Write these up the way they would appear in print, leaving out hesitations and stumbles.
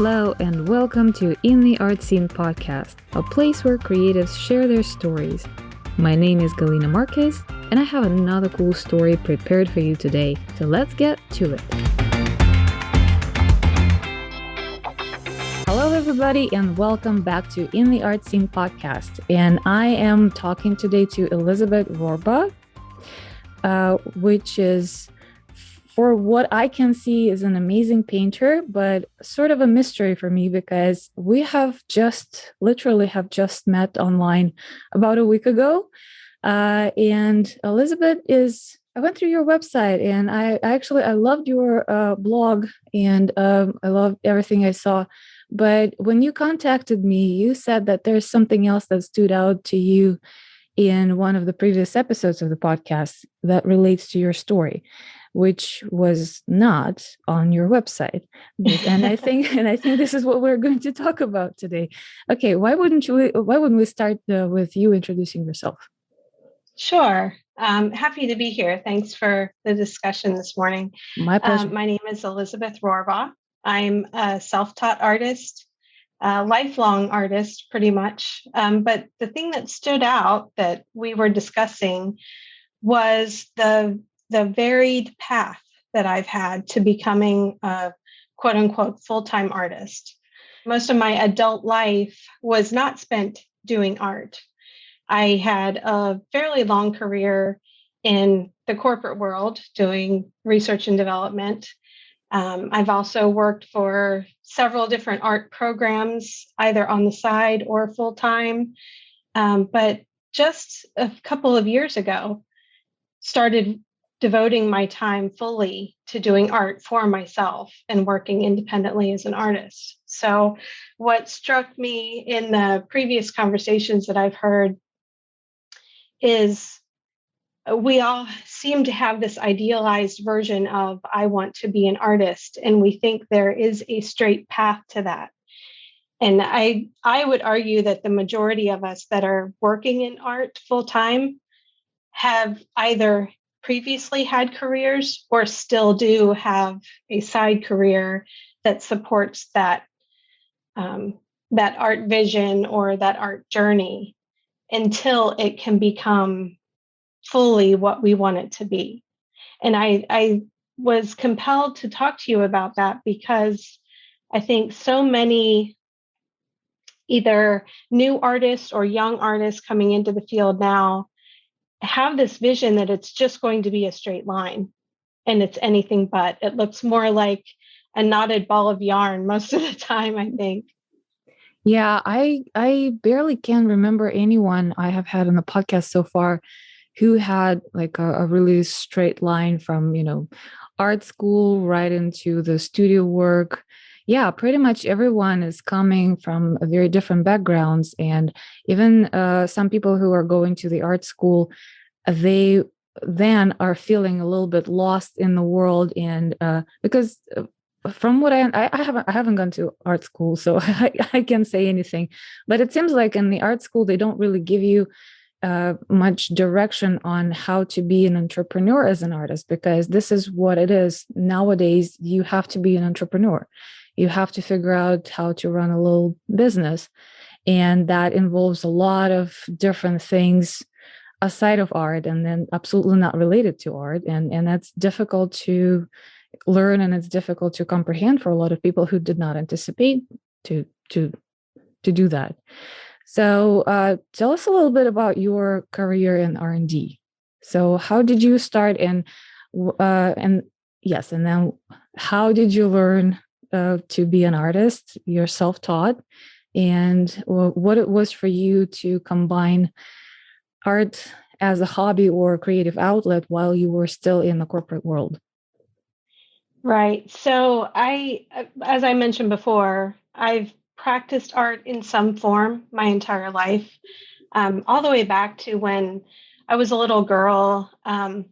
Hello and welcome to In the Art Scene podcast, a place where creatives share their stories. My name is Galina Marquez, and I have another cool story prepared for you today, so let's get to it. Hello everybody and welcome back to In the Art Scene podcast, and I am talking today to Elizabeth Rohrbaugh, which is, for what I can see, is an amazing painter, but sort of a mystery for me because we have literally just met online about a week ago. And Elizabeth I went through your website and I loved your blog and I loved everything I saw. But when you contacted me, you said that there's something else that stood out to you in one of the previous episodes of the podcast that relates to your story, which was not on your website. And I think this is what we're going to talk about today. Okay, why wouldn't we start with you introducing yourself? Sure. Happy to be here. Thanks for the discussion this morning. My pleasure. My name is Elizabeth Rohrbaugh. I'm a self-taught artist, a lifelong artist, pretty much. But the thing that stood out that we were discussing was the varied path that I've had to becoming a quote unquote full-time artist. Most of my adult life was not spent doing art. I had a fairly long career in the corporate world doing research and development. I've also worked for several different art programs, either on the side or full-time. But just a couple of years ago, started devoting my time fully to doing art for myself and working independently as an artist. So what struck me in the previous conversations that I've heard is we all seem to have this idealized version of, I want to be an artist, and we think there is a straight path to that. And I would argue that the majority of us that are working in art full-time have either previously had careers or still do have a side career that supports that art vision or that art journey until it can become fully what we want it to be. And I was compelled to talk to you about that because I think so many either new artists or young artists coming into the field now have this vision that it's just going to be a straight line, and it's anything but. It looks more like a knotted ball of yarn most of the time, I think. Yeah, I barely can remember anyone I have had on the podcast so far who had like a really straight line from, art school right into the studio work. Yeah, pretty much everyone is coming from very different backgrounds. And even some people who are going to the art school, they then are feeling a little bit lost in the world. And because from what I haven't gone to art school, so I can't say anything. But it seems like in the art school, they don't really give you much direction on how to be an entrepreneur as an artist, because this is what it is. Nowadays, you have to be an entrepreneur. You have to figure out how to run a little business. And that involves a lot of different things aside of art and then absolutely not related to art. And that's difficult to learn, and it's difficult to comprehend for a lot of people who did not anticipate to do that. So tell us a little bit about your career in R&D. So how did you start, and then how did you learn to be an artist? You're self-taught, and what it was for you to combine art as a hobby or a creative outlet while you were still in the corporate world? Right. So as I mentioned before, I've practiced art in some form my entire life, all the way back to when I was a little girl. I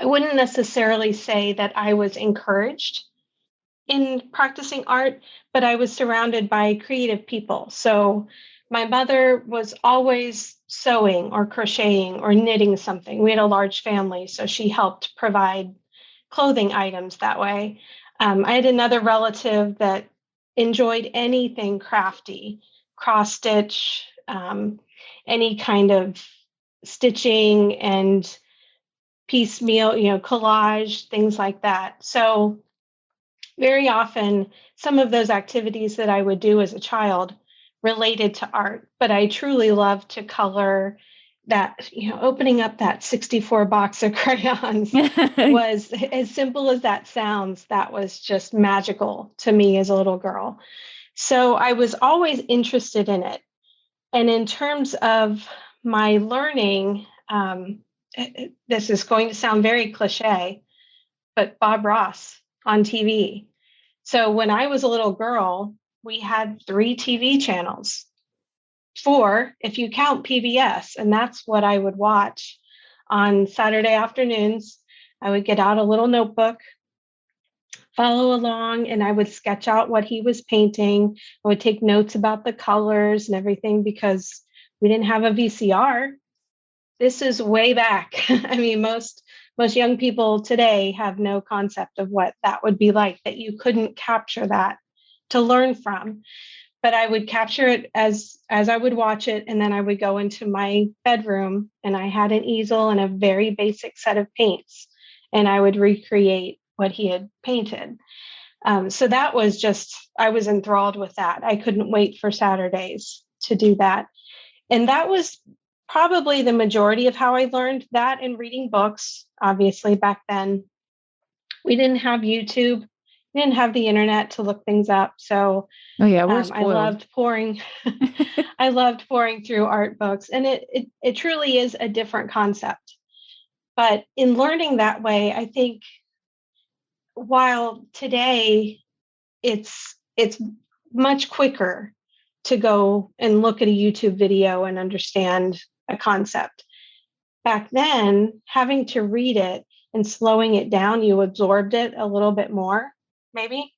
wouldn't necessarily say that I was encouraged in practicing art, but I was surrounded by creative people. So my mother was always sewing or crocheting or knitting something. We had a large family, so she helped provide clothing items that way. I had another relative that enjoyed anything crafty, cross stitch, any kind of stitching and piecemeal, collage, things like that. So very often, some of those activities that I would do as a child related to art, but I truly love to color. That, opening up that 64 box of crayons was, as simple as that sounds, that was just magical to me as a little girl. So I was always interested in it. And in terms of my learning, this is going to sound very cliche, but Bob Ross on TV. So when I was a little girl, we had 3 TV channels, 4 if you count PBS, and that's what I would watch on Saturday afternoons. I would get out a little notebook, follow along, and I would sketch out what he was painting. I would take notes about the colors and everything because we didn't have a VCR. This is way back. I mean, most young people today have no concept of what that would be like, that you couldn't capture that to learn from. But I would capture it as I would watch it, and then I would go into my bedroom, and I had an easel and a very basic set of paints, and I would recreate what he had painted. So that was just, I was enthralled with that. I couldn't wait for Saturdays to do that. And that was probably the majority of how I learned that, and reading books. Obviously, back then, we didn't have YouTube, we didn't have the internet to look things up. So Oh yeah, we're I spoiled. loved pouring, I loved pouring through art books, and it truly is a different concept. But in learning that way, I think while today it's much quicker to go and look at a YouTube video and understand a concept. Back then, having to read it and slowing it down, you absorbed it a little bit more, maybe.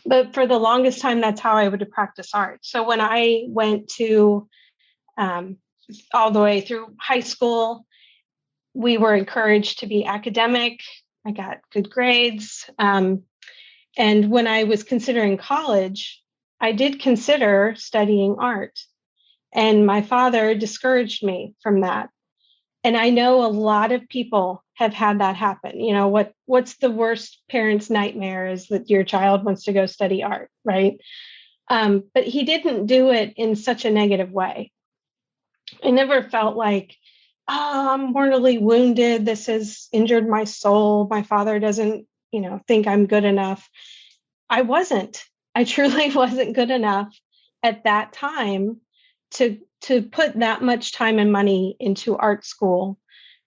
But for the longest time, that's how I would practice art. So when I went to all the way through high school, we were encouraged to be academic. I got good grades. And when I was considering college, I did consider studying art. And my father discouraged me from that. And I know a lot of people have had that happen. What's the worst parent's nightmare is that your child wants to go study art, right? But he didn't do it in such a negative way. I never felt like, oh, I'm mortally wounded. This has injured my soul. My father doesn't, think I'm good enough. I wasn't. I truly wasn't good enough at that time to put that much time and money into art school.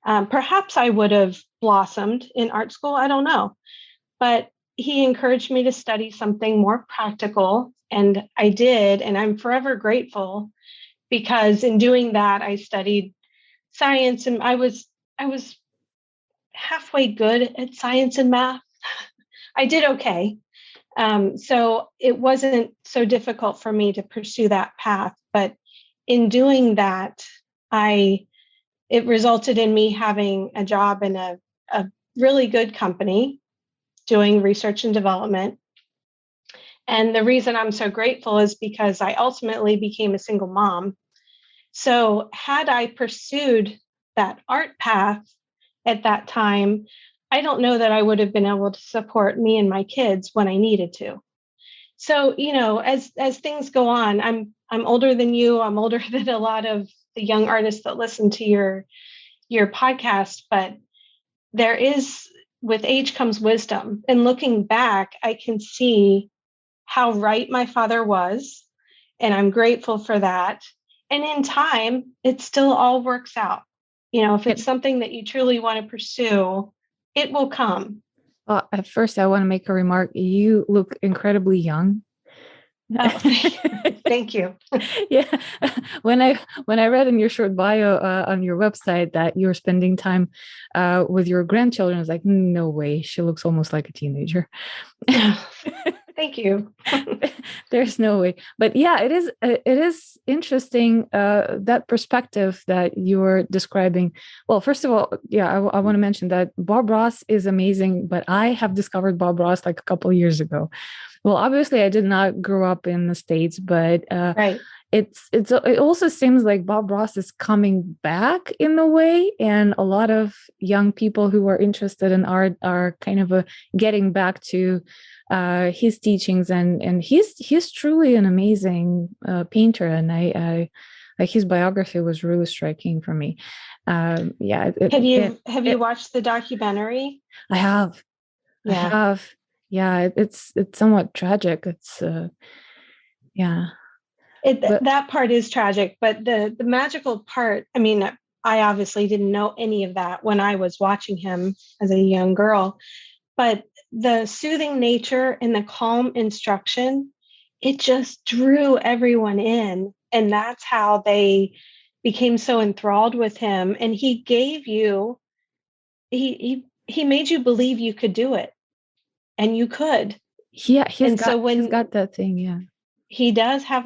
Perhaps I would have blossomed in art school. I don't know. But he encouraged me to study something more practical, and I did. And I'm forever grateful, because in doing that, I studied science, and I was halfway good at science and math. I did okay. So it wasn't so difficult for me to pursue that path. But in doing that, it resulted in me having a job in a really good company doing research and development. And the reason I'm so grateful is because I ultimately became a single mom. So had I pursued that art path at that time, I don't know that I would have been able to support me and my kids when I needed to. So, as things go on, I'm older than you. I'm older than a lot of the young artists that listen to your podcast, but with age comes wisdom. And looking back, I can see how right my father was, and I'm grateful for that. And in time, it still all works out. If it's something that you truly want to pursue, it will come. Well, at first, I want to make a remark. You look incredibly young. Oh, thank you. Yeah, when I read in your short bio on your website that you're spending time with your grandchildren, I was like, no way, she looks almost like a teenager. Thank you. There's no way. But yeah, it is interesting, that perspective that you're describing. Well, first of all, yeah, I want to mention that Bob Ross is amazing, but I have discovered Bob Ross like a couple of years ago. Well, obviously, I did not grow up in the States, but Right. it also seems like Bob Ross is coming back in a way, and a lot of young people who are interested in art are kind of getting back to his teachings, and he's truly an amazing painter, and I like his biography was really striking for me. Yeah, Have you it watched the documentary? I have. I Yeah. have. Yeah, it's somewhat tragic. It's yeah, but That part is tragic, but the magical part, I mean, I obviously didn't know any of that when I was watching him as a young girl, but the soothing nature and the calm instruction, it just drew everyone in. And that's how they became so enthralled with him. And he gave you, he made you believe you could do it, and you could. yeah, And so he's when got that thing. Yeah. he did have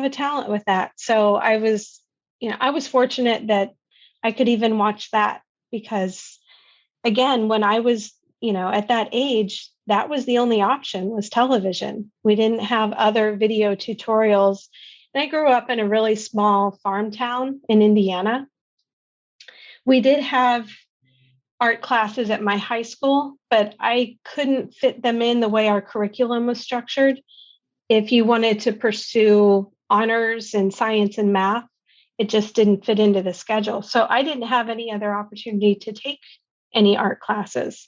a talent with that. So I was fortunate that I could even watch that, because again, when I was, at that age, that was the only option, was television. We didn't have other video tutorials. And I grew up in a really small farm town in Indiana. We did have art classes at my high school, but I couldn't fit them in the way our curriculum was structured. If you wanted to pursue honors in science and math, it just didn't fit into the schedule. So I didn't have any other opportunity to take any art classes.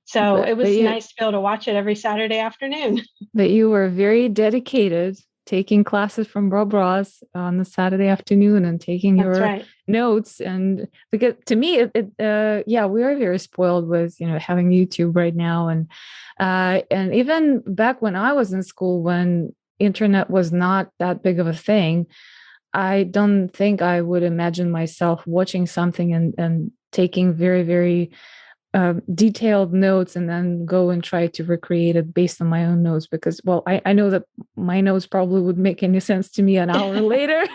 So it But was nice to be able to watch it every Saturday afternoon. you were very dedicated, taking classes from Bob Ross on the Saturday afternoon and taking That's your right. notes. And because to me, yeah, we are very spoiled with having YouTube right now, and even back when I was in school, when internet was not that big of a thing, I don't think I would imagine myself watching something and taking very, very detailed notes and then go and try to recreate it based on my own notes, because, well, I know that my notes probably would make any sense to me an hour later.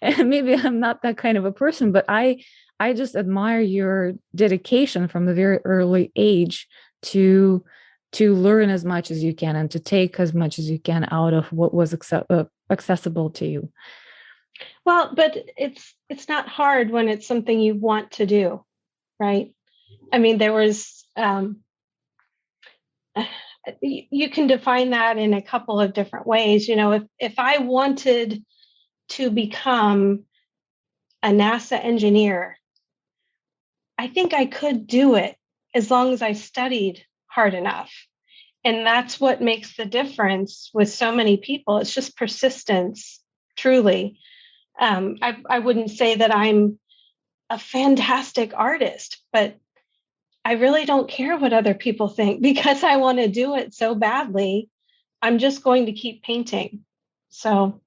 And maybe I'm not that kind of a person, but I just admire your dedication from a very early age to learn as much as you can and to take as much as you can out of what was accessible to you. Well, but it's not hard when it's something you want to do, right? I mean, there was you can define that in a couple of different ways. If I wanted to become a NASA engineer, I think I could do it as long as I studied hard enough. And that's what makes the difference with so many people. It's just persistence, truly. I wouldn't say that I'm a fantastic artist, but I really don't care what other people think, because I want to do it so badly. I'm just going to keep painting. So,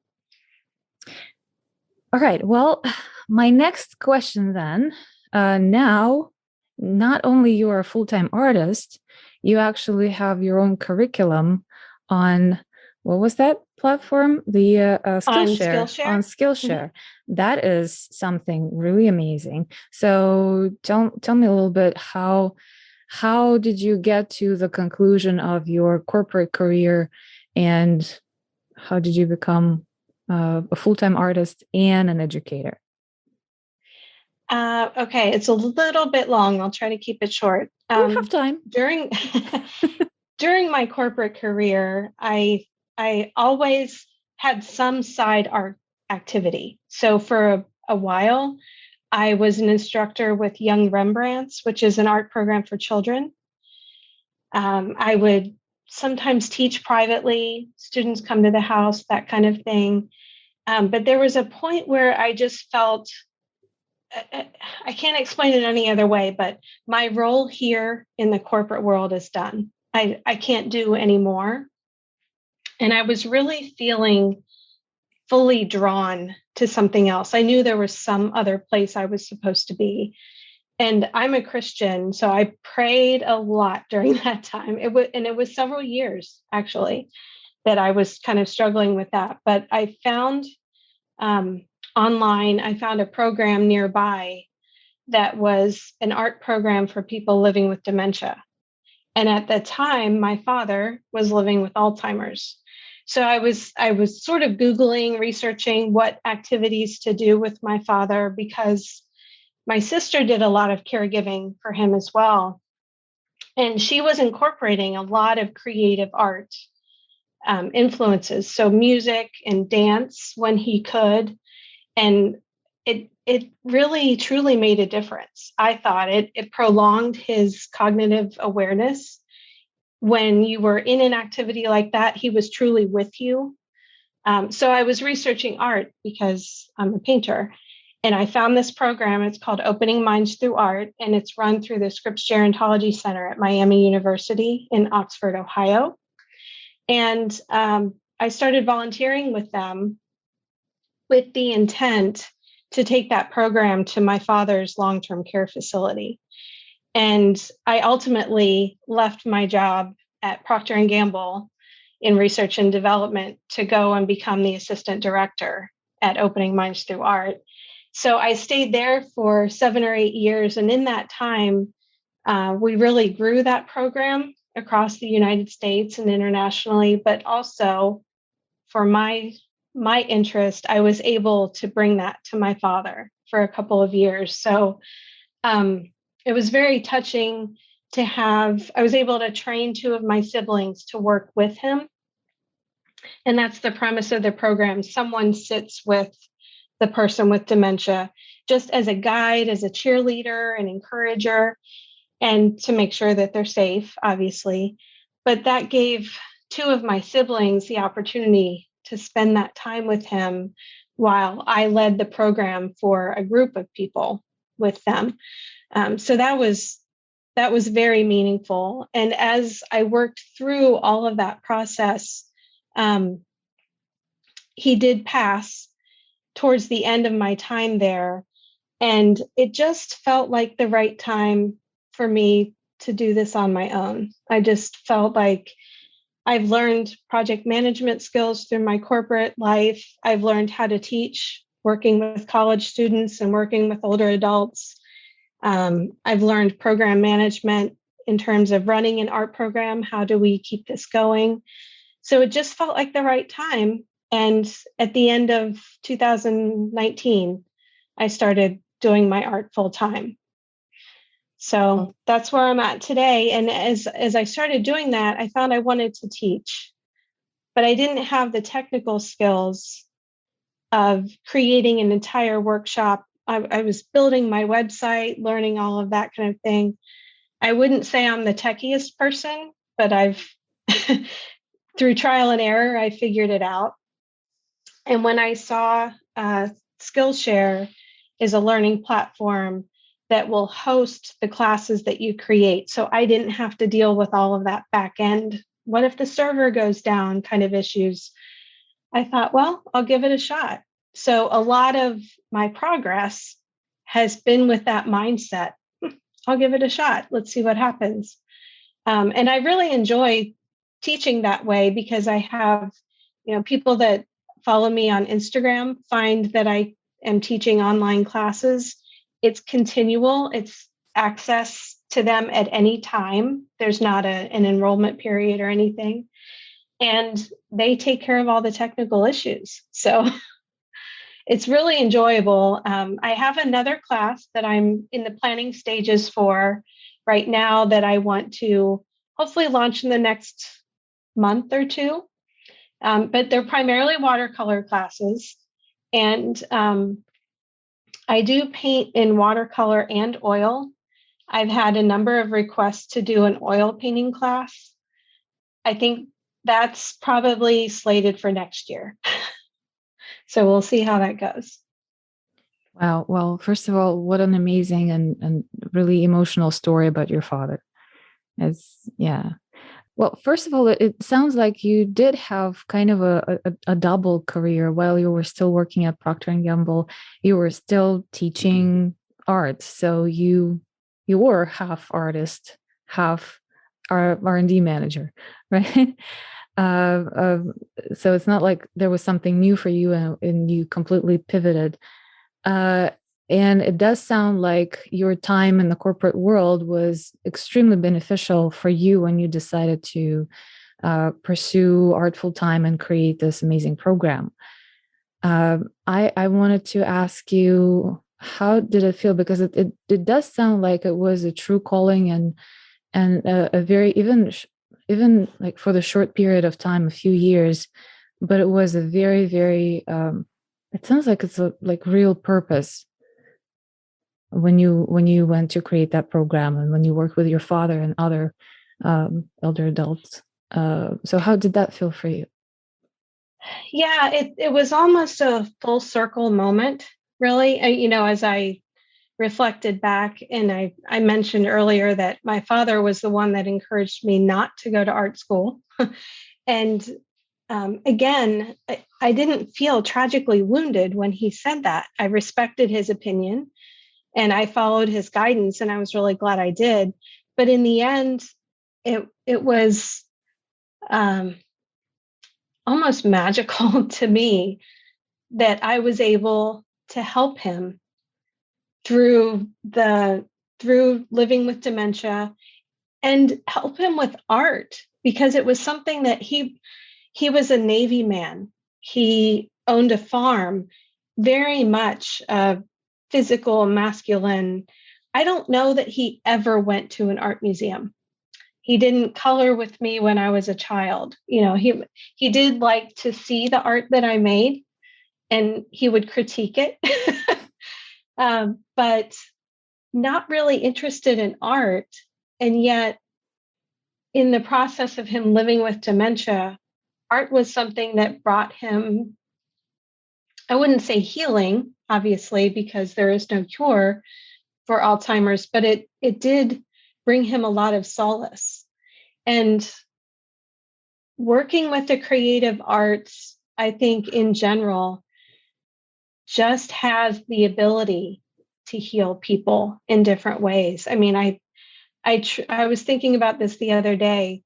All right. Well, my next question then, now, not only you are a full-time artist, you actually have your own curriculum on, what was that platform? The on Skillshare, on Skillshare. Mhm. Skillshare. That is something really amazing. So tell me a little bit, how did you get to the conclusion of your corporate career, and how did you become a full-time artist and an educator? Okay, it's a little bit long. I'll try to keep it short. We have time. During during my corporate career, I always had some side art activity. So for a while, I was an instructor with Young Rembrandts, which is an art program for children. I would sometimes teach privately, students come to the house, that kind of thing. But there was a point where I just felt, I can't explain it any other way, but my role here in the corporate world is done. I can't do anymore. And I was really feeling fully drawn to something else. I knew there was some other place I was supposed to be. And I'm a Christian, so I prayed a lot during that time. It was several years actually that I was kind of struggling with that. But I found um, online, I found a program nearby that was an art program for people living with dementia. And at the time, my father was living with Alzheimer's. So I was sort of Googling, researching what activities to do with my father because my sister did a lot of caregiving for him as well. And she was incorporating a lot of creative art influences, so music and dance when he could. And it really truly made a difference. I thought it prolonged his cognitive awareness. When you were in an activity like that, he was truly with you. So I was researching art because I'm a painter. And I found this program. It's called Opening Minds Through Art, and it's run through the Scripps Gerontology Center at Miami University in Oxford, Ohio. And I started volunteering with them with the intent to take that program to my father's long-term care facility. And I ultimately left my job at Procter and Gamble in research and development to go and become the assistant director at Opening Minds Through Art. So I stayed there for 7 or 8 years. And in that time, we really grew that program across the United States and internationally, but also for my interest, I was able to bring that to my father for a couple of years. So it was very touching to have, I was able to train two of my siblings to work with him. And that's the premise of the program. Someone sits with the person with dementia just as a guide, as a cheerleader, an encourager, and to make sure that they're safe, obviously. But that gave two of my siblings the opportunity to spend that time with him while I led the program for a group of people with them. So that was very meaningful. And as I worked through all of that process, he did pass towards the end of my time there. And it just felt like the right time for me to do this on my own. I just felt like I've learned project management skills through my corporate life. I've learned how to teach, working with college students and working with older adults. I've learned program management in terms of running an art program. How do we keep this going? So it just felt like the right time. And at the end of 2019, I started doing my art full time. So that's where I'm at today. And as I started doing that, I found I wanted to teach, but I didn't have the technical skills of creating an entire workshop. I was building my website, learning all of that kind of thing. I wouldn't say I'm the techiest person, but I've through trial and error, I figured it out. And when I saw Skillshare is a learning platform that will host the classes that you create, so I didn't have to deal with all of that back end. What if the server goes down kind of issues? I thought, well, I'll give it a shot. So a lot of my progress has been with that mindset. I'll give it a shot. Let's see what happens. And I really enjoy teaching that way because I have, people that follow me on Instagram find that I am teaching online classes. It's continual. It's access to them at any time. There's not an enrollment period or anything. And they take care of all the technical issues. So it's really enjoyable. I have another class that I'm in the planning stages for right now that I want to hopefully launch in the next month or two. But they're primarily watercolor classes. And I do paint in watercolor and oil. I've had a number of requests to do an oil painting class. I think that's probably slated for next year. So we'll see how that goes. Wow. Well, first of all, what an amazing and really emotional story about your father. Yeah. Well, first of all, it sounds like you did have kind of a double career while you were still working at Procter and Gamble. You were still teaching art. So you you're half artist, half R&D manager, right? uh, uh, so it's not like there was something new for you, and you completely pivoted. Uh, and it does sound like your time in the corporate world was extremely beneficial for you when you decided to pursue art full time and create this amazing program. I wanted to ask you, how did it feel? Because it does sound like it was a true calling, and a very, even like for the short period of time, a few years, but it was a very, very it sounds like it's a like real purpose when you went to create that program and when you worked with your father and other elder adults. So how did that feel for you? Yeah, it was almost a full circle moment, really. As I reflected back, and I mentioned earlier that my father was the one that encouraged me not to go to art school. And again, I didn't feel tragically wounded when he said that. I respected his opinion and I followed his guidance, and I was really glad I did. But in the end, it was um, almost magical to me that I was able to help him through the through living with dementia, and help him with art, because it was something that he was a Navy man. He owned a farm, very much physical, masculine. I don't know that he ever went to an art museum. He didn't color with me when I was a child. He did like to see the art that I made, and he would critique it, but not really interested in art. And yet, in the process of him living with dementia, art was something that brought him, I wouldn't say healing, obviously, because there is no cure for Alzheimer's, but it did bring him a lot of solace. And working with the creative arts, I think in general, just has the ability to heal people in different ways. I mean, I was thinking about this the other day.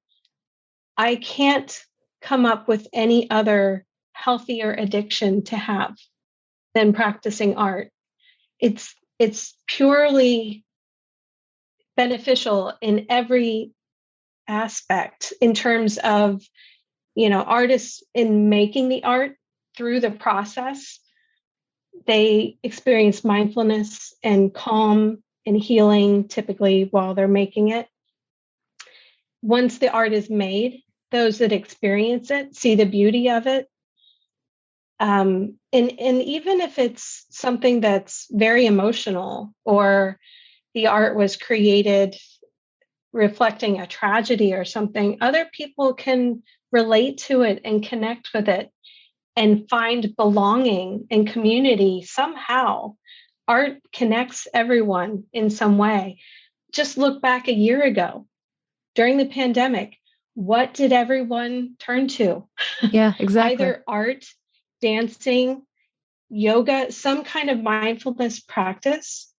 I can't come up with any other healthier addiction to have than practicing art. It's purely beneficial in every aspect, in terms of, artists in making the art. Through the process, they experience mindfulness and calm and healing, typically while they're making it. Once the art is made, those that experience it see the beauty of it. And even if it's something that's very emotional, or the art was created reflecting a tragedy or something, other people can relate to it and connect with it and find belonging and community somehow. Art connects everyone in some way. Just look back a year ago during the pandemic. What did everyone turn to? Yeah, exactly. Either art, dancing, yoga, some kind of mindfulness practice.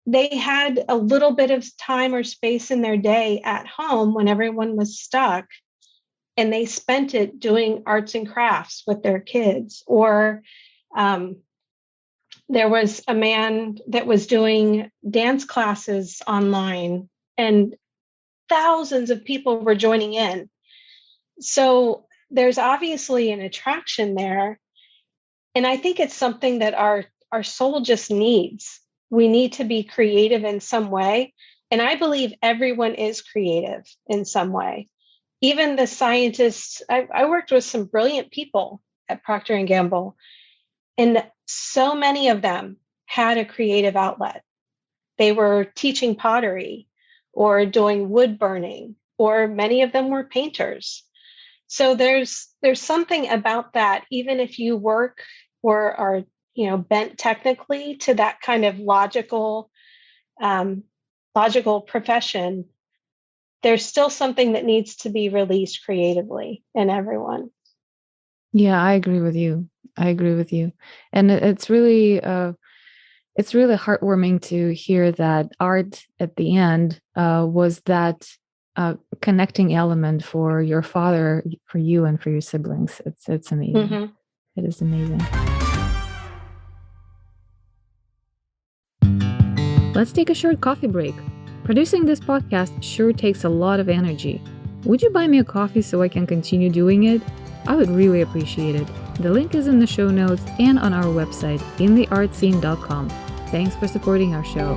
They had a little bit of time or space in their day at home when everyone was stuck, and they spent it doing arts and crafts with their kids. Or um, there was a man that was doing dance classes online, and thousands of people were joining in. So there's obviously an attraction there. And I think it's something that our soul just needs. We need to be creative in some way. And I believe everyone is creative in some way. Even the scientists, I worked with some brilliant people at Procter and Gamble, and so many of them had a creative outlet. They were teaching pottery or doing wood burning, or many of them were painters. So there's something about that, even if you work or are, bent technically to that kind of um, logical profession, there's still something that needs to be released creatively in everyone. Yeah, I agree with you. I agree with you. And it's really it's really heartwarming to hear that art at the end was that connecting element for your father, for you, and for your siblings. It's amazing. Mm-hmm. It is amazing. Let's take a short coffee break. Producing this podcast sure takes a lot of energy. Would you buy me a coffee so I can continue doing it? I would really appreciate it. The link is in the show notes and on our website, intheartscene.com. Thanks for supporting our show.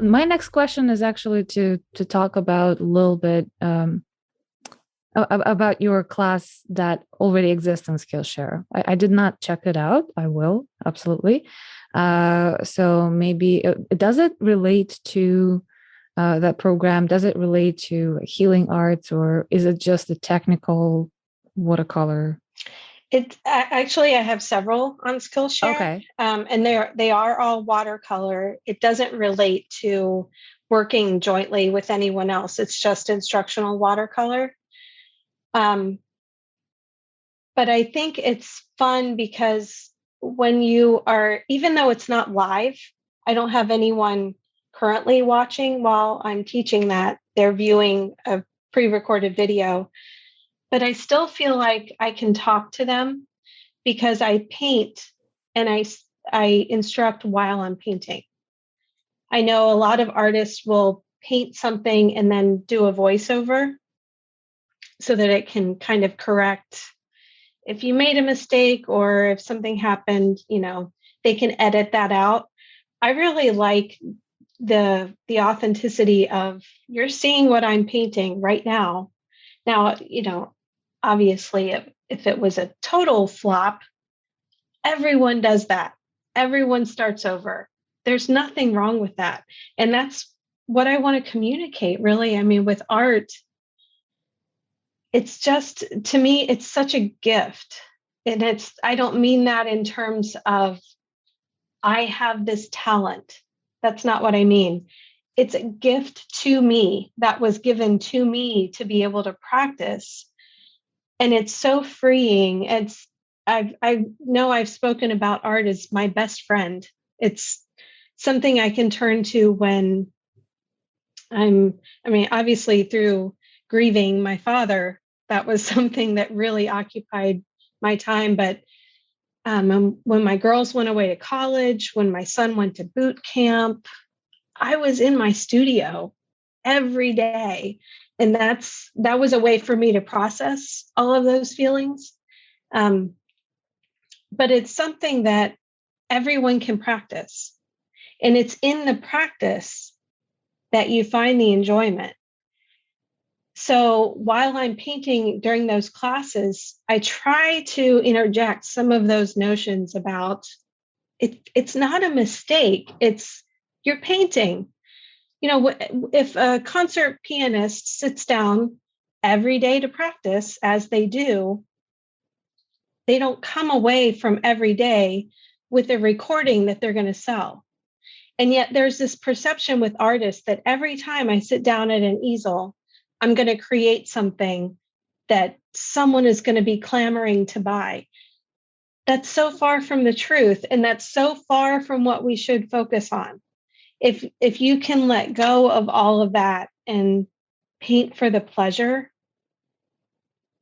My next question is actually to talk about a little bit about your class that already exists on Skillshare. I did not check it out. I will, absolutely. So maybe, does it relate to that program? Does it relate to healing arts, or is it just a technical watercolor? It actually, I have several on Skillshare, Okay. and they are all watercolor. It doesn't relate to working jointly with anyone else. It's just instructional watercolor. But I think it's fun because when you are, even though it's not live, I don't have anyone currently watching while I'm teaching that. They're viewing a pre-recorded video, but I still feel like I can talk to them because I paint and I instruct while I'm painting. I know a lot of artists will paint something and then do a voiceover so that it can kind of correct if you made a mistake or if something happened, they can edit that out. I really like the authenticity of you're seeing what I'm painting right now. Now, obviously if it was a total flop, everyone does that. Everyone starts over. There's nothing wrong with that. And that's what I want to communicate, really. I mean, with art, it's just, to me, it's such a gift. And I don't mean that in terms of I have this talent. That's not what I mean. It's a gift to me that was given to me to be able to practice. And it's so freeing. I know I've spoken about art as my best friend. It's something I can turn to when obviously through grieving my father, that was something that really occupied my time. But when my girls went away to college, when my son went to boot camp, I was in my studio every day. And that was a way for me to process all of those feelings. But it's something that everyone can practice. And it's in the practice that you find the enjoyment. So while I'm painting during those classes, I try to interject some of those notions about it's not a mistake. It's you're painting. If a concert pianist sits down every day to practice as they do, they don't come away from every day with a recording that they're going to sell. And yet there's this perception with artists that every time I sit down at an easel, I'm going to create something that someone is going to be clamoring to buy. That's so far from the truth. And that's so far from what we should focus on. If you can let go of all of that and paint for the pleasure,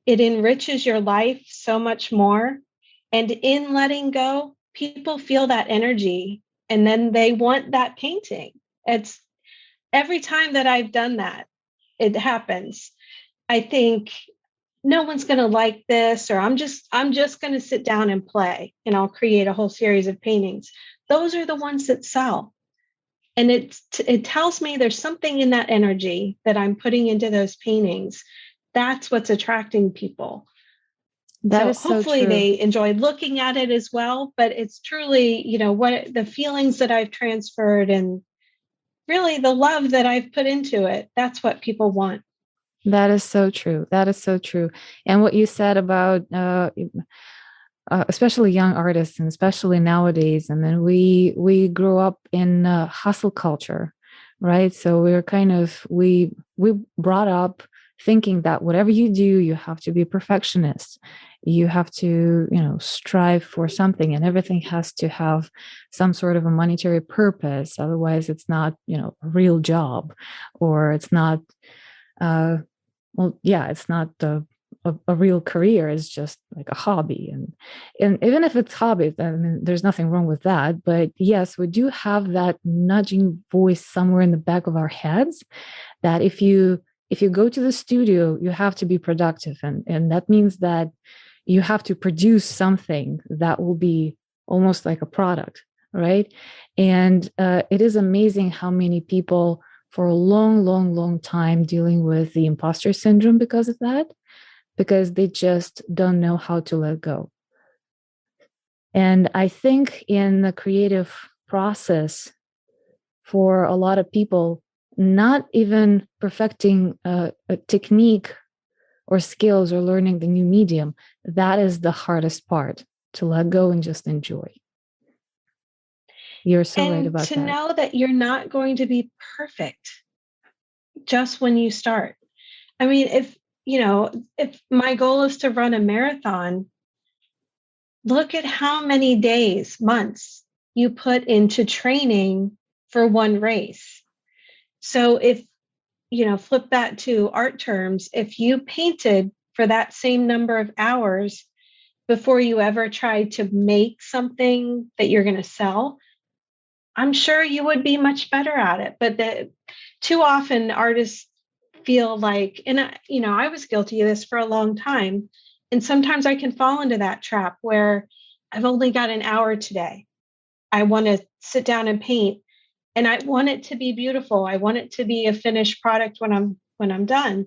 it enriches your life so much more. And in letting go, people feel that energy and then they want that painting. It's every time that I've done that, it happens. I think no one's going to like this, or I'm just going to sit down and play and I'll create a whole series of paintings. Those are the ones that sell. And it tells me there's something in that energy that I'm putting into those paintings. That's what's attracting people. That is so hopefully true. they enjoy looking at it as well. But it's truly, what the feelings that I've transferred and really the love that I've put into it. That's what people want. That is so true. That is so true. And what you said about especially young artists, and especially nowadays, and then we grew up in hustle culture, right? So we're we brought up thinking that whatever you do, you have to be a perfectionist. You have to, strive for something, and everything has to have some sort of a monetary purpose. Otherwise, it's not, a real job, or it's not, it's not a real career. It's just like a hobby. And even if it's hobby, I mean, there's nothing wrong with that. But yes, we do have that nudging voice somewhere in the back of our heads that if you go to the studio, you have to be productive. And that means that you have to produce something that will be almost like a product, right? And it is amazing how many people for a long, long, long time dealing with the imposter syndrome because of that, because they just don't know how to let go. And I think in the creative process, for a lot of people, not even perfecting a technique or skills or learning the new medium, that is the hardest part, to let go and just enjoy. You're so right And about to that. know that you're not going to be perfect just when you start. I mean, if my goal is to run a marathon, look at how many days, months you put into training for one race. So if, flip that to art terms, if you painted for that same number of hours before you ever tried to make something that you're going to sell, I'm sure you would be much better at it. But too often artists feel like, and I was guilty of this for a long time. And sometimes I can fall into that trap where I've only got an hour today. I want to sit down and paint, and I want it to be beautiful. I want it to be a finished product when I'm done.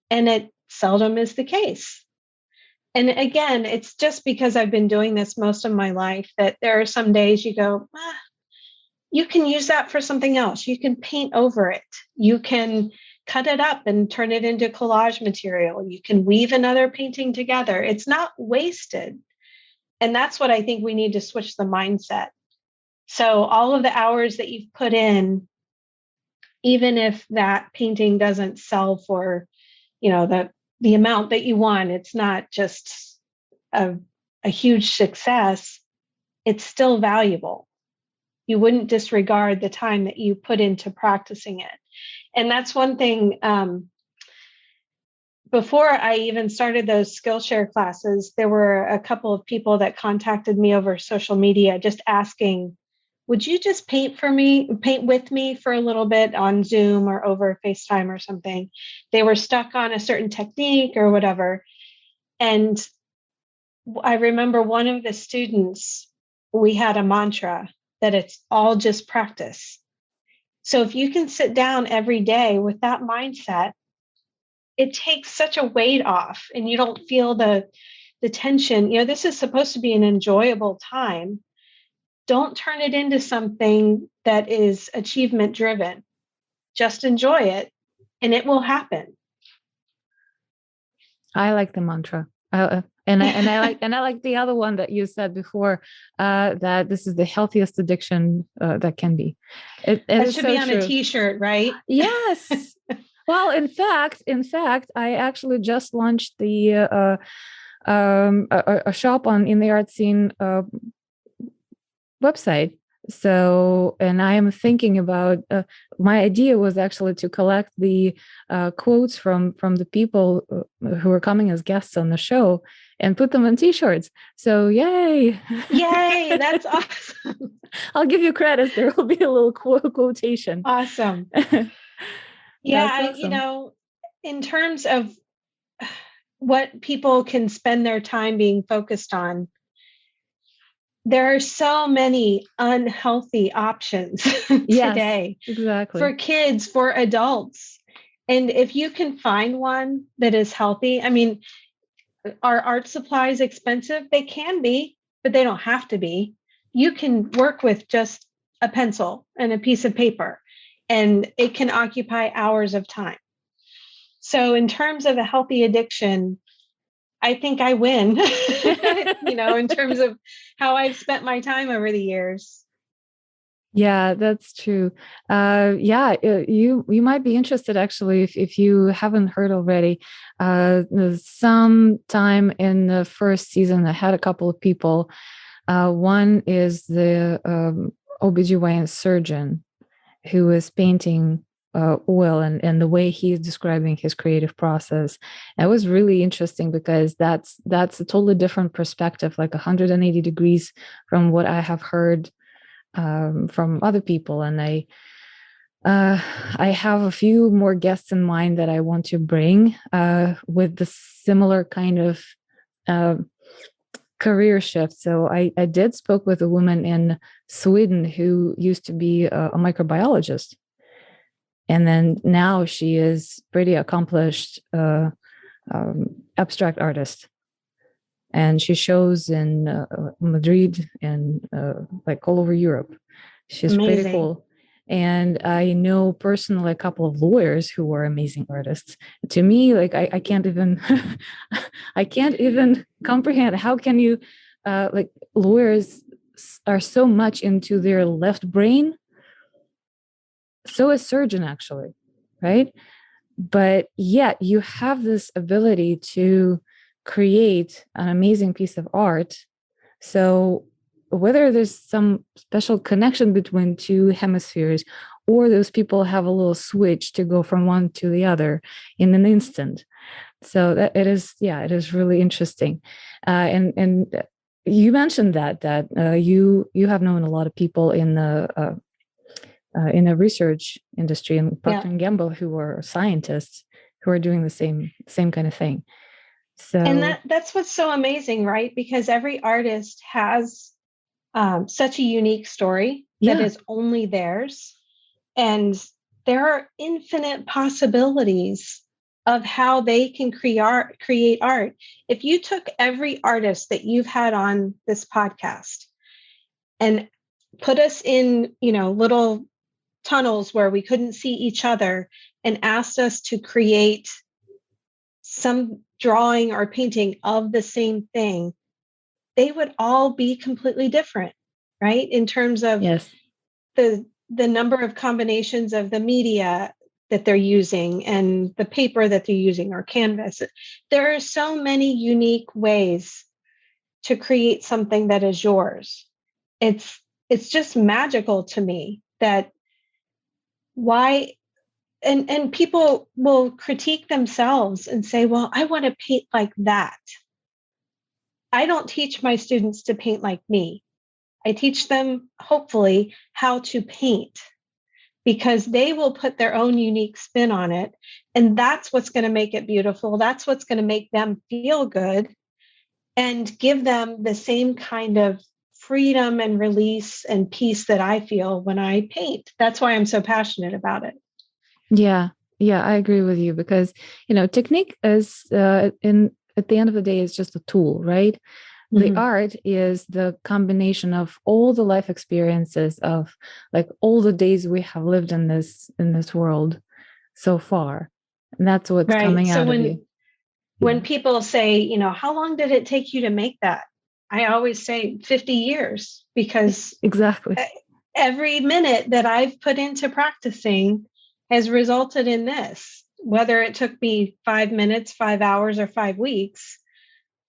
And it seldom is the case. And again, it's just because I've been doing this most of my life that there are some days you go, you can use that for something else. You can paint over it. You can cut it up and turn it into collage material. You can weave another painting together. It's not wasted. And that's what I think we need to switch the mindset. So all of the hours that you've put in, even if that painting doesn't sell for, the amount that you want, it's not just a huge success, it's still valuable. You wouldn't disregard the time that you put into practicing it. And that's one thing. Before I even started those Skillshare classes, there were a couple of people that contacted me over social media just asking, would you just paint with me for a little bit on Zoom or over FaceTime or something? They were stuck on a certain technique or whatever. And I remember one of the students, we had a mantra that it's all just practice. So if you can sit down every day with that mindset, it takes such a weight off and you don't feel the tension. This is supposed to be an enjoyable time. Don't turn it into something that is achievement driven. Just enjoy it and it will happen. I like the mantra. I like the other one that you said before, that this is the healthiest addiction that can be. It should be on a t-shirt, right? Yes. Well, in fact, I actually just launched a shop in the art scene website. So, and I am thinking about, my idea was actually to collect the quotes from the people who are coming as guests on the show and put them on t-shirts. So yay. Yay, that's awesome. I'll give you credit. There will be a little quotation. Awesome. Yeah, awesome. In terms of what people can spend their time being focused on, there are so many unhealthy options today. Yes, exactly. For kids, for adults. And if you can find one that is healthy, I mean, are art supplies expensive? They can be, but they don't have to be. You can work with just a pencil and a piece of paper, and it can occupy hours of time. So in terms of a healthy addiction, I think I win, in terms of how I've spent my time over the years. Yeah, that's true. Yeah, you might be interested actually if you haven't heard already. Sometime in the first season, I had a couple of people. One is the OBGYN surgeon who is painting oil and the way he's describing his creative process. And it was really interesting because that's a totally different perspective, like 180 degrees from what I have heard from other people. And I have a few more guests in mind that I want to bring with the similar kind of uh, career shift. So I did spoke with a woman in Sweden who used to be a microbiologist, and then now she is pretty accomplished abstract artist, and she shows in Madrid and like all over Europe. She's pretty Amazing. cool. And I know personally a couple of lawyers who are amazing artists. To me, like I can't even I can't even comprehend how can you like lawyers are so much into their left brain. So is surgeon actually, right? But yet you have this ability to create an amazing piece of art. So whether there's some special connection between two hemispheres or those people have a little switch to go from one to the other in an instant. So that it is, yeah, it is really interesting. And you mentioned that you have known a lot of people in the research industry and Procter Yeah. and Gamble who are scientists who are doing the same kind of thing. And So that's what's so amazing, right? Because every artist has such a unique story that yeah, is only theirs. And there are infinite possibilities of how they can create art. If you took every artist that you've had on this podcast and put us in, little tunnels where we couldn't see each other and asked us to create some drawing or painting of the same thing, they would all be completely different, right? In terms of yes, the number of combinations of the media that they're using and the paper that they're using or canvas. There are so many unique ways to create something that is yours. It's just magical to me that why and people will critique themselves and say, well, I want to paint like that. I don't teach my students to paint like me. I teach them, hopefully, how to paint because they will put their own unique spin on it. And that's what's going to make it beautiful. That's what's going to make them feel good and give them the same kind of freedom and release and peace that I feel when I paint. That's why I'm so passionate about it. yeah, yeah, I agree with you because technique is in at the end of the day is just a tool, right? The Mm-hmm. art is the combination of all the life experiences of like all the days we have lived in this world so far, and that's what's Right. coming So out of when you. when Yeah, people say, how long did it take you to make that? I always say 50 years because exactly. every minute that I've put into practicing has resulted in this. Whether it took me 5 minutes, 5 hours, or 5 weeks,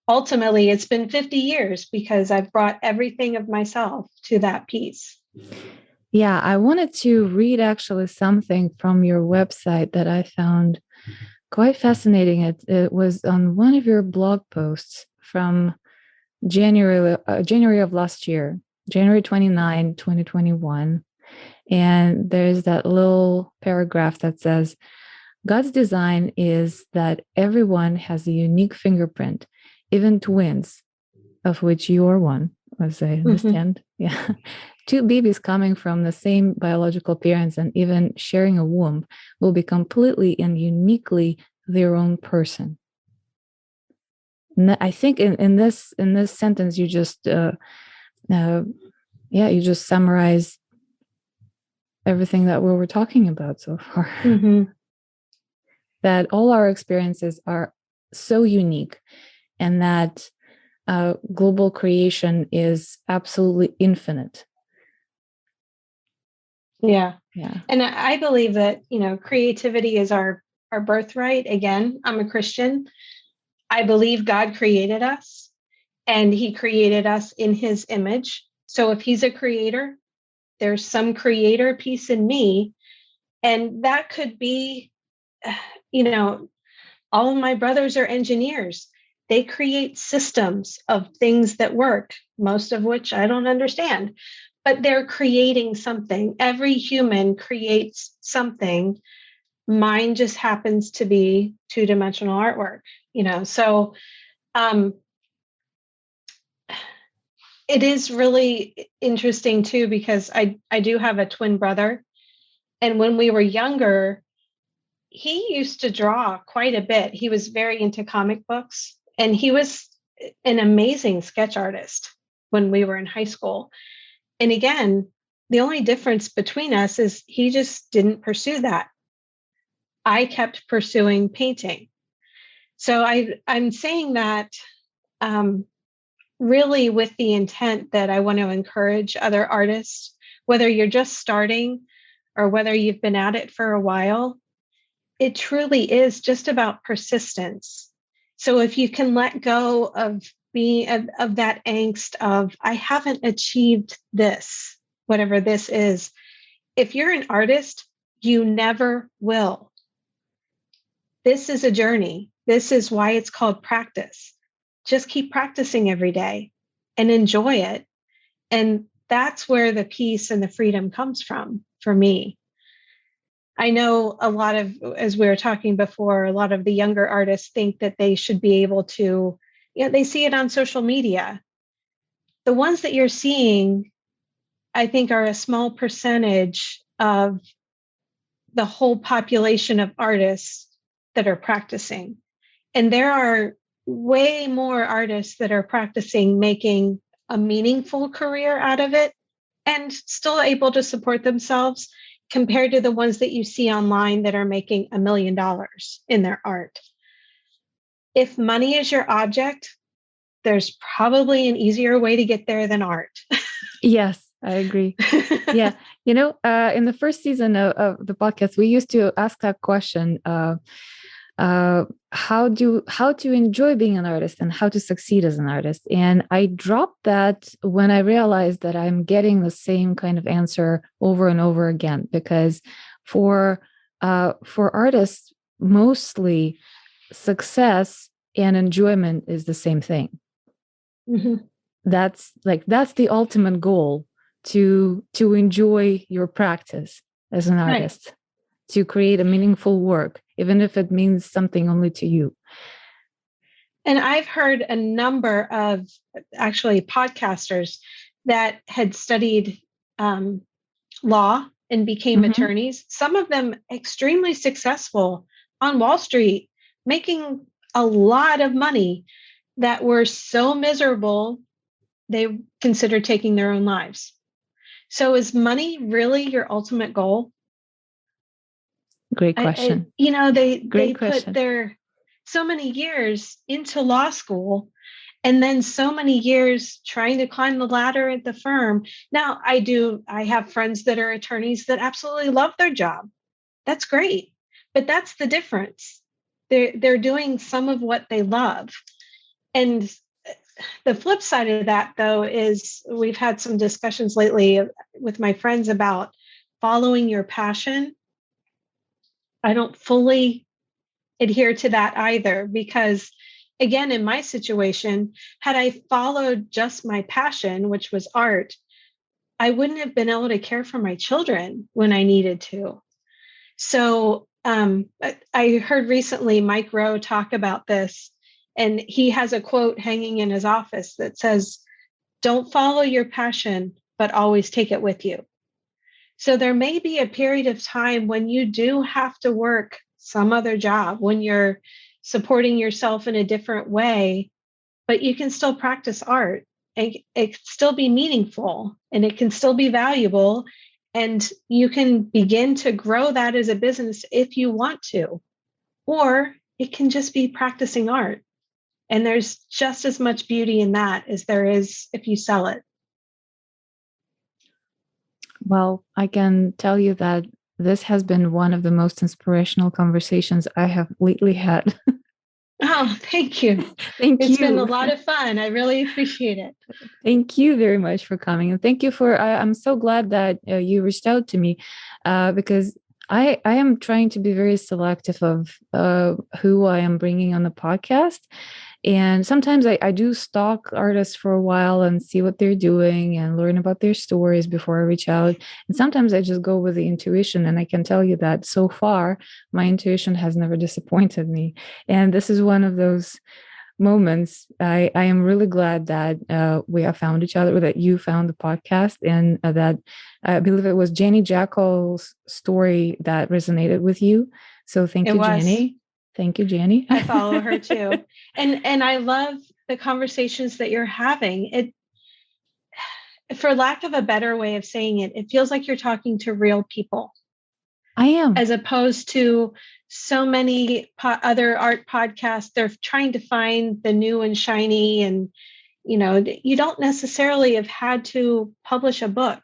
ultimately it's been 50 years because I've brought everything of myself to that piece. Yeah, I wanted to read actually something from your website that I found quite fascinating. It was on one of your blog posts from January of last year, January 29, 2021. And there's that little paragraph that says, God's design is that everyone has a unique fingerprint, even twins, of which you are one, as I Mm-hmm. understand. Yeah. Two babies coming from the same biological parents and even sharing a womb will be completely and uniquely their own person. And I think in this sentence you just uh, yeah, you just summarize everything that we were talking about so far. Mm-hmm. That all our experiences are so unique, and that global creation is absolutely infinite. Yeah. Yeah. And I believe that, creativity is our birthright. Again, I'm a Christian. I believe God created us and he created us in his image. So if he's a creator, there's some creator piece in me. And that could be, you know, all of my brothers are engineers. They create systems of things that work, most of which I don't understand, but they're creating something. Every human creates something. Mine just happens to be two-dimensional artwork, So um, it is really interesting too, because I do have a twin brother. And when we were younger, he used to draw quite a bit. He was very into comic books and he was an amazing sketch artist when we were in high school. And again, the only difference between us is he just didn't pursue that. I kept pursuing painting. So I'm saying that um, really with the intent that I want to encourage other artists, whether you're just starting or whether you've been at it for a while, it truly is just about persistence. So if you can let go of being of that angst of I haven't achieved this, whatever this is, if you're an artist, you never will. This is a journey. This is why it's called practice. Just keep practicing every day and enjoy it. And that's where the peace and the freedom comes from for me. I know a lot of, as we were talking before, a lot of the younger artists think that they should be able to, they see it on social media. The ones that you're seeing, I think, are a small percentage of the whole population of artists that are practicing. And there are way more artists that are practicing making a meaningful career out of it and still able to support themselves compared to the ones that you see online that are making $1 million in their art. If money is your object, there's probably an easier way to get there than art. Yes, I agree. Yeah. In the first season of the podcast, we used to ask that question, how to enjoy being an artist and how to succeed as an artist. And I dropped that when I realized that I'm getting the same kind of answer over and over again, because for artists, mostly success and enjoyment is the same thing. Mm-hmm. That's the ultimate goal, to enjoy your practice as an artist, right, to create a meaningful work, even if it means something only to you. And I've heard a number of actually podcasters that had studied law and became attorneys, some of them extremely successful on Wall Street, making a lot of money, that were so miserable they considered taking their own lives. So is money really your ultimate goal? Great question. They put their so many years into law school and then so many years trying to climb the ladder at the firm. Now, I have friends that are attorneys that absolutely love their job. That's great. But that's the difference. They're doing some of what they love. And the flip side of that, though, is we've had some discussions lately with my friends about following your passion. I don't fully adhere to that either, because again, in my situation, had I followed just my passion, which was art, I wouldn't have been able to care for my children when I needed to. So I heard recently Mike Rowe talk about this, and he has a quote hanging in his office that says, "Don't follow your passion, but always take it with you." So there may be a period of time when you do have to work some other job, when you're supporting yourself in a different way, but you can still practice art and it can still be meaningful and it can still be valuable. And you can begin to grow that as a business if you want to, or it can just be practicing art. And there's just as much beauty in that as there is if you sell it. Well, I can tell you that this has been one of the most inspirational conversations I have lately had. Oh, thank you. Thank It's been a you. lot of fun. I really appreciate it. Thank you very much for coming. And thank you for, I'm so glad that you reached out to me because I am trying to be very selective of who I am bringing on the podcast. And sometimes I do stalk artists for a while and see what they're doing and learn about their stories before I reach out. And sometimes I just go with the intuition. And I can tell you that so far, my intuition has never disappointed me. And this is one of those moments. I am really glad that we have found each other, that you found the podcast, and that I believe it was Jenny Jakl's story that resonated with you. So thank It you, was. Jenny. Thank you, Jenny. I follow her too. And I love the conversations that you're having. It, for lack of a better way of saying it, it feels like you're talking to real people I am. as opposed to so many other art podcasts. They're trying to find the new and shiny, and you don't necessarily have had to publish a book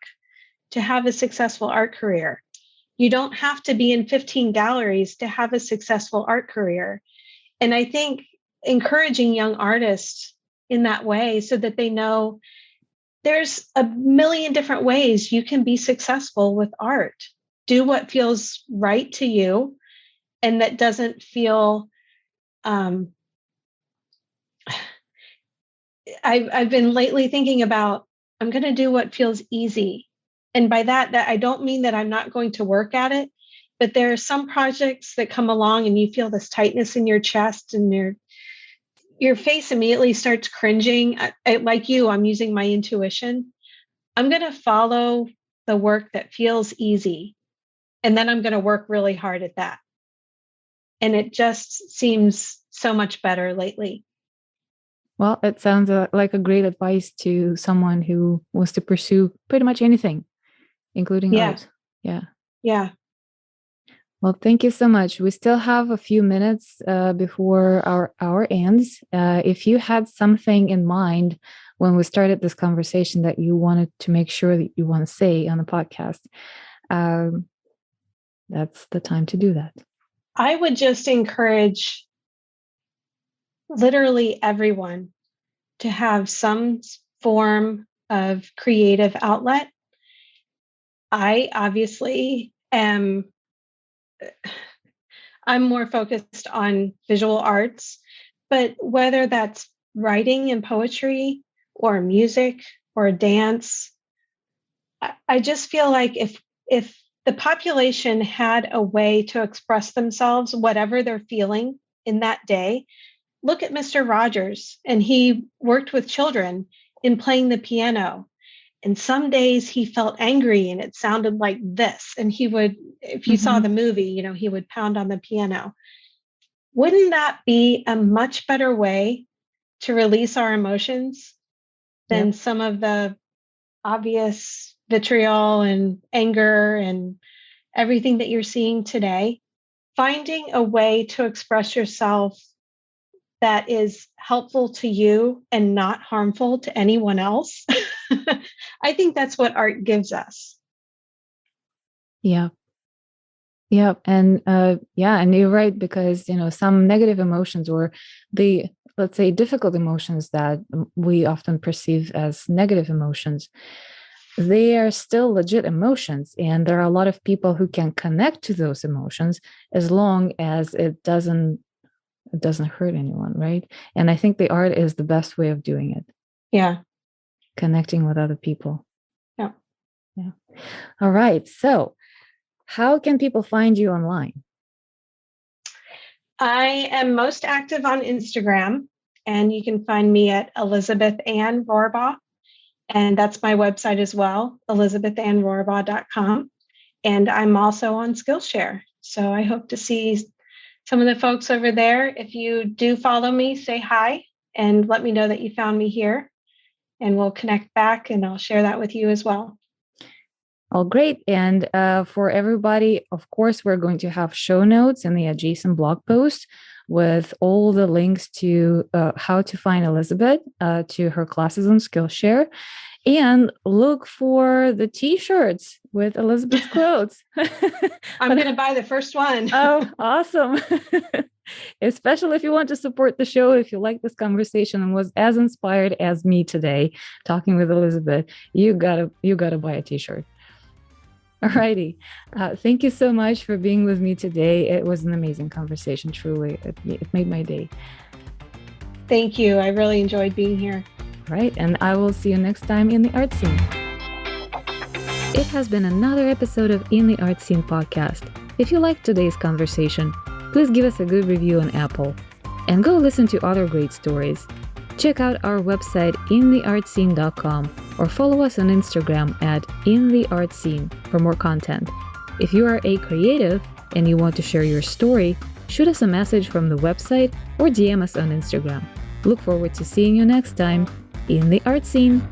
to have a successful art career. You don't have to be in 15 galleries to have a successful art career. And I think encouraging young artists in that way so that they know there's a million different ways you can be successful with art. Do what feels right to you and that doesn't feel. I've been lately thinking about, I'm going to do what feels easy. And by that I don't mean that I'm not going to work at it, but there are some projects that come along and you feel this tightness in your chest and your face immediately starts cringing. Like you, I'm using my intuition. I'm going to follow the work that feels easy. And then I'm going to work really hard at that. And it just seems so much better lately. Well, it sounds like a great advice to someone who wants to pursue pretty much anything, including Yeah. art. Yeah. Yeah. Well, thank you so much. We still have a few minutes before our hour ends. If you had something in mind when we started this conversation that you wanted to make sure that you want to say on the podcast, um, that's the time to do that. I would just encourage literally everyone to have some form of creative outlet. I obviously am, I'm more focused on visual arts, but whether that's writing and poetry or music or dance, I just feel like if the population had a way to express themselves, whatever they're feeling in that day, look at Mr. Rogers, and he worked with children in playing the piano. And some days he felt angry and it sounded like this. And he would, if you saw the movie, he would pound on the piano. Wouldn't that be a much better way to release our emotions than Yep. some of the obvious vitriol and anger and everything that you're seeing today? Finding a way to express yourself that is helpful to you and not harmful to anyone else. I think that's what art gives us. Yeah. Yeah. And and you're right, because, some negative emotions, or the, let's say, difficult emotions that we often perceive as negative emotions, they are still legit emotions. And there are a lot of people who can connect to those emotions as long as it doesn't hurt anyone, right? And I think the art is the best way of doing it. Yeah. Connecting with other people. Yeah. Yeah. All right. So how can people find you online? I am most active on Instagram, and you can find me at Elizabeth Ann Rohrbaugh. And that's my website as well, elizabethannrohrbaugh.com. And I'm also on Skillshare. So I hope to see some of the folks over there. If you do follow me, say hi and let me know that you found me here. And we'll connect back and I'll share that with you as well. Oh, great. And for everybody, of course, we're going to have show notes and the adjacent blog post with all the links to how to find Elizabeth, to her classes on Skillshare, and look for the t-shirts with Elizabeth's quotes. I'm going to buy the first one. Oh, awesome. Especially if you want to support the show, if you like this conversation and was as inspired as me today talking with Elizabeth, you gotta buy a t-shirt. All righty. Thank you so much for being with me today. It was an amazing conversation, truly. It made my day. Thank you. I really enjoyed being here. Right, and I will see you next time in the Art Scene. It has been another episode of In the Art Scene podcast. If you liked today's conversation, please give us a good review on Apple. And go listen to other great stories. Check out our website intheartscene.com or follow us on Instagram at intheartscene for more content. If you are a creative and you want to share your story, shoot us a message from the website or DM us on Instagram. Look forward to seeing you next time in the Art Scene.